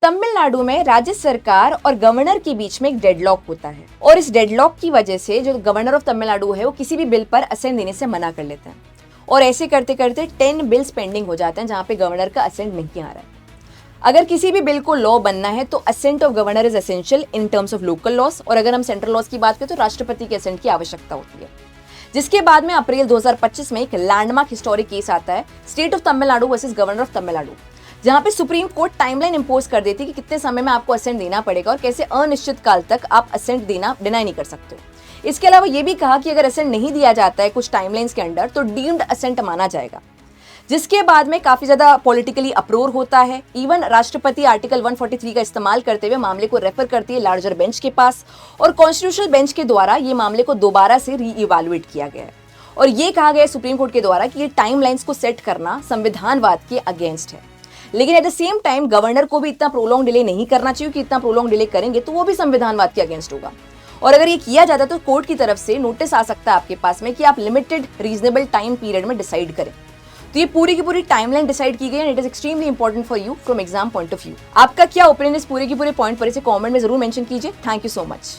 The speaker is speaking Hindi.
तमिलनाडु में राज्य सरकार और गवर्नर के बीच में एक डेडलॉक होता है और इस डेडलॉक की वजह से जो गवर्नर ऑफ तमिलनाडु है वो किसी भी बिल पर असेंट देने से मना कर लेते हैं और ऐसे करते करते 10 बिल्स पेंडिंग हो जाते हैं जहां पे गवर्नर का असेंट नहीं आ रहा है। अगर किसी भी बिल को लॉ बनना है तो assent of governor is essential in terms of local laws, और अगर हम सेंट्रल लॉस की बात करें तो राष्ट्रपति के असेंट की आवश्यकता होती है। जिसके बाद में अप्रैल 2025 में एक लैंडमार्क हिस्टोरिक केस आता है, state of Tamil Nadu versus governor of Tamil Nadu, जहां पे सुप्रीम कोर्ट टाइमलाइन इंपोज कर देती है कि कितने समय में आपको असेंट देना पड़ेगा और कैसे अनिश्चित काल तक आप असेंट देना डिनाई नहीं कर सकते हो। इसके अलावा ये भी कहा कि अगर असेंट नहीं दिया जाता है कुछ टाइमलाइंस के अंडर तो डीम्ड असेंट माना जाएगा, जिसके बाद में काफी ज्यादा पॉलिटिकली अप्रोर होता है। इवन राष्ट्रपति आर्टिकल 143 का इस्तेमाल करते हुए मामले को रेफर करती है लार्जर बेंच के पास और कॉन्स्टिट्यूशनल बेंच के द्वारा ये मामले को दोबारा से री इवैल्यूएट किया गया है और ये कहा गया सुप्रीम कोर्ट के द्वारा कि ये टाइमलाइंस को सेट करना संविधानवाद के अगेंस्ट है। लेकिन at the same time governor को भी इतना प्रोलॉन्ग डिले नहीं करना चाहिए कि इतना प्रोलॉन्ग डिले करेंगे तो वो भी संविधानवाद के अगेंस्ट होगा। और अगर ये किया जाता तो कोर्ट की तरफ से नोटिस आ सकता है आपके पास में कि आप लिमिटेड रीजनेबल टाइम पीरियड में डिसाइड करें। तो ये पूरी की पूरी टाइमलाइन डिसाइड की गई है and it is extremely important for you from exam point of view. आपका क्या ओपिनियन इस पूरे के पूरे पॉइंट पर इसे कमेंट में जरूर मेंशन कीजिए। Thank you so much.